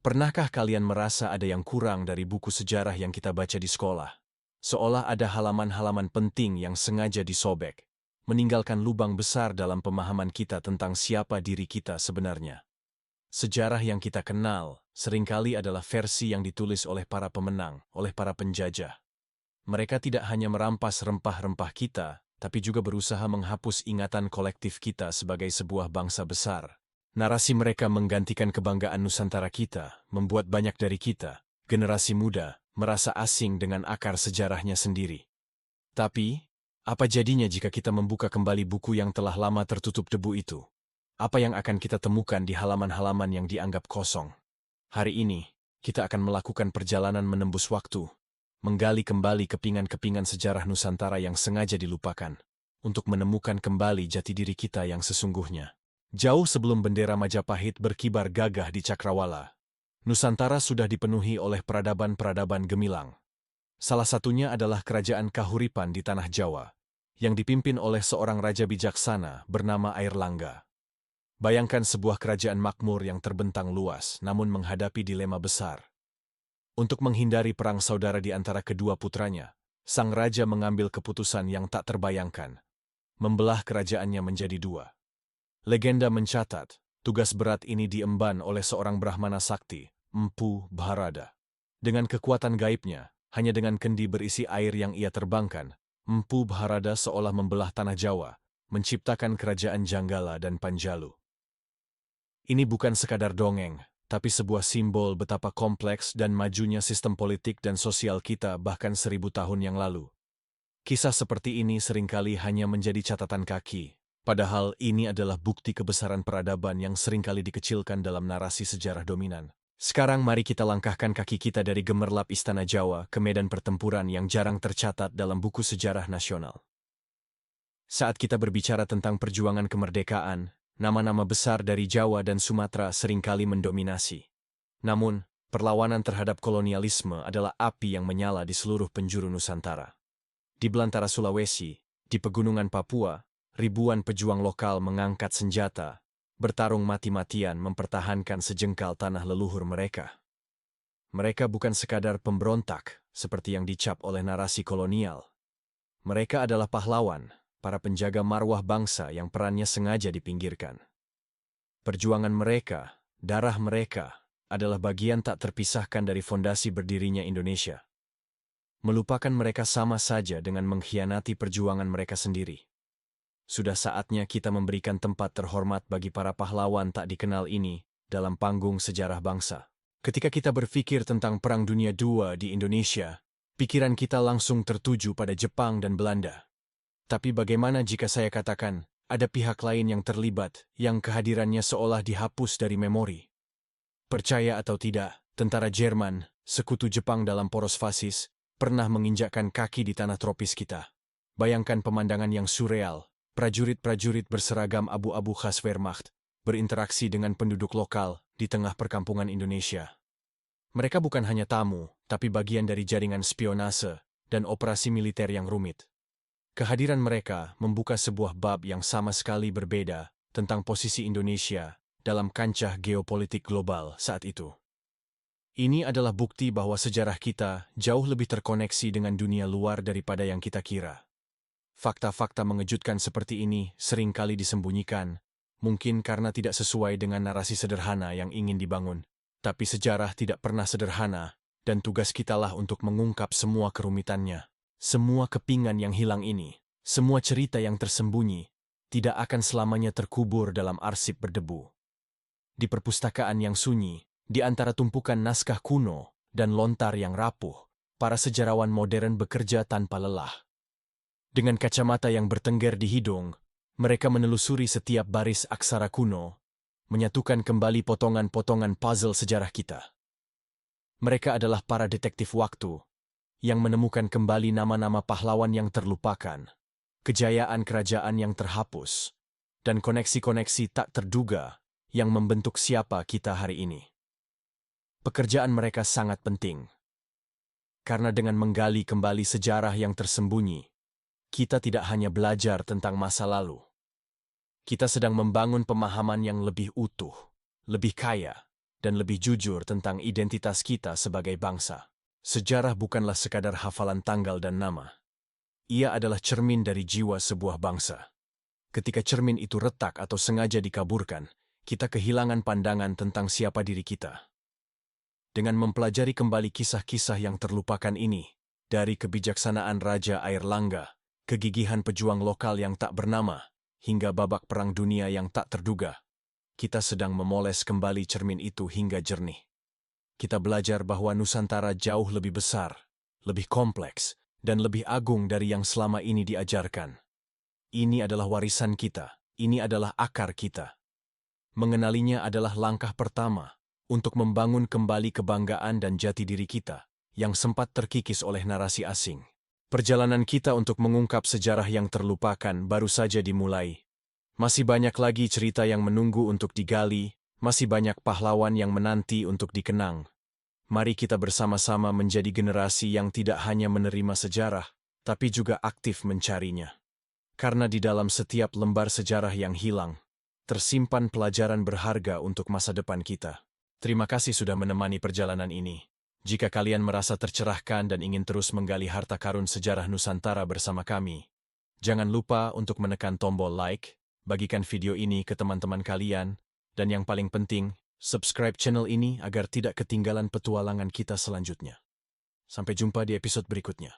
Pernahkah kalian merasa ada yang kurang dari buku sejarah yang kita baca di sekolah? Seolah ada halaman-halaman penting yang sengaja disobek, meninggalkan lubang besar dalam pemahaman kita tentang siapa diri kita sebenarnya. Sejarah yang kita kenal seringkali adalah versi yang ditulis oleh para pemenang, oleh para penjajah. Mereka tidak hanya merampas rempah-rempah kita, tapi juga berusaha menghapus ingatan kolektif kita sebagai sebuah bangsa besar. Narasi mereka menggantikan kebanggaan Nusantara kita, membuat banyak dari kita, generasi muda, merasa asing dengan akar sejarahnya sendiri. Tapi, apa jadinya jika kita membuka kembali buku yang telah lama tertutup debu itu? Apa yang akan kita temukan di halaman-halaman yang dianggap kosong? Hari ini, kita akan melakukan perjalanan menembus waktu, menggali kembali kepingan-kepingan sejarah Nusantara yang sengaja dilupakan, untuk menemukan kembali jati diri kita yang sesungguhnya. Jauh sebelum bendera Majapahit berkibar gagah di Cakrawala, Nusantara sudah dipenuhi oleh peradaban-peradaban gemilang. Salah satunya adalah Kerajaan Kahuripan di Tanah Jawa, yang dipimpin oleh seorang raja bijaksana bernama Airlangga. Bayangkan sebuah kerajaan makmur yang terbentang luas namun menghadapi dilema besar. Untuk menghindari perang saudara di antara kedua putranya, sang raja mengambil keputusan yang tak terbayangkan, membelah kerajaannya menjadi dua. Legenda mencatat, tugas berat ini diemban oleh seorang Brahmana sakti, Empu Bharada. Dengan kekuatan gaibnya, hanya dengan kendi berisi air yang ia terbangkan, Empu Bharada seolah membelah tanah Jawa, menciptakan kerajaan Janggala dan Panjalu. Ini bukan sekadar dongeng, tapi sebuah simbol betapa kompleks dan majunya sistem politik dan sosial kita bahkan 1000 tahun yang lalu. Kisah seperti ini seringkali hanya menjadi catatan kaki, padahal ini adalah bukti kebesaran peradaban yang seringkali dikecilkan dalam narasi sejarah dominan. Sekarang mari kita langkahkan kaki kita dari gemerlap Istana Jawa ke medan pertempuran yang jarang tercatat dalam buku sejarah nasional. Saat kita berbicara tentang perjuangan kemerdekaan, nama-nama besar dari Jawa dan Sumatera seringkali mendominasi. Namun, perlawanan terhadap kolonialisme adalah api yang menyala di seluruh penjuru Nusantara. Di belantara Sulawesi, di pegunungan Papua, ribuan pejuang lokal mengangkat senjata, bertarung mati-matian mempertahankan sejengkal tanah leluhur mereka. Mereka bukan sekadar pemberontak, seperti yang dicap oleh narasi kolonial. Mereka adalah pahlawan, para penjaga marwah bangsa yang perannya sengaja dipinggirkan. Perjuangan mereka, darah mereka, adalah bagian tak terpisahkan dari fondasi berdirinya Indonesia. Melupakan mereka sama saja dengan mengkhianati perjuangan mereka sendiri. Sudah saatnya kita memberikan tempat terhormat bagi para pahlawan tak dikenal ini dalam panggung sejarah bangsa. Ketika kita berpikir tentang Perang Dunia II di Indonesia, pikiran kita langsung tertuju pada Jepang dan Belanda. Tapi bagaimana jika saya katakan, ada pihak lain yang terlibat, yang kehadirannya seolah dihapus dari memori? Percaya atau tidak, tentara Jerman, sekutu Jepang dalam poros fasis, pernah menginjakkan kaki di tanah tropis kita. Bayangkan pemandangan yang surreal, prajurit-prajurit berseragam abu-abu khas Wehrmacht, berinteraksi dengan penduduk lokal di tengah perkampungan Indonesia. Mereka bukan hanya tamu, tapi bagian dari jaringan spionase dan operasi militer yang rumit. Kehadiran mereka membuka sebuah bab yang sama sekali berbeda tentang posisi Indonesia dalam kancah geopolitik global saat itu. Ini adalah bukti bahwa sejarah kita jauh lebih terkoneksi dengan dunia luar daripada yang kita kira. Fakta-fakta mengejutkan seperti ini seringkali disembunyikan, mungkin karena tidak sesuai dengan narasi sederhana yang ingin dibangun. Tapi sejarah tidak pernah sederhana, dan tugas kitalah untuk mengungkap semua kerumitannya. Semua kepingan yang hilang ini, semua cerita yang tersembunyi, tidak akan selamanya terkubur dalam arsip berdebu. Di perpustakaan yang sunyi, di antara tumpukan naskah kuno dan lontar yang rapuh, para sejarawan modern bekerja tanpa lelah. Dengan kacamata yang bertengger di hidung, mereka menelusuri setiap baris aksara kuno, menyatukan kembali potongan-potongan puzzle sejarah kita. Mereka adalah para detektif waktu, yang menemukan kembali nama-nama pahlawan yang terlupakan, kejayaan kerajaan yang terhapus, dan koneksi-koneksi tak terduga yang membentuk siapa kita hari ini. Pekerjaan mereka sangat penting, karena dengan menggali kembali sejarah yang tersembunyi, kita tidak hanya belajar tentang masa lalu. Kita sedang membangun pemahaman yang lebih utuh, lebih kaya, dan lebih jujur tentang identitas kita sebagai bangsa. Sejarah bukanlah sekadar hafalan tanggal dan nama. Ia adalah cermin dari jiwa sebuah bangsa. Ketika cermin itu retak atau sengaja dikaburkan, kita kehilangan pandangan tentang siapa diri kita. Dengan mempelajari kembali kisah-kisah yang terlupakan ini, dari kebijaksanaan Raja Airlangga, kegigihan pejuang lokal yang tak bernama, hingga babak Perang Dunia yang tak terduga, kita sedang memoles kembali cermin itu hingga jernih. Kita belajar bahwa Nusantara jauh lebih besar, lebih kompleks, dan lebih agung dari yang selama ini diajarkan. Ini adalah warisan kita, ini adalah akar kita. Mengenalinya adalah langkah pertama untuk membangun kembali kebanggaan dan jati diri kita yang sempat terkikis oleh narasi asing. Perjalanan kita untuk mengungkap sejarah yang terlupakan baru saja dimulai. Masih banyak lagi cerita yang menunggu untuk digali, masih banyak pahlawan yang menanti untuk dikenang. Mari kita bersama-sama menjadi generasi yang tidak hanya menerima sejarah, tapi juga aktif mencarinya. Karena di dalam setiap lembar sejarah yang hilang, tersimpan pelajaran berharga untuk masa depan kita. Terima kasih sudah menemani perjalanan ini. Jika kalian merasa tercerahkan dan ingin terus menggali harta karun sejarah Nusantara bersama kami, jangan lupa untuk menekan tombol like, bagikan video ini ke teman-teman kalian, dan yang paling penting, subscribe channel ini agar tidak ketinggalan petualangan kita selanjutnya. Sampai jumpa di episode berikutnya.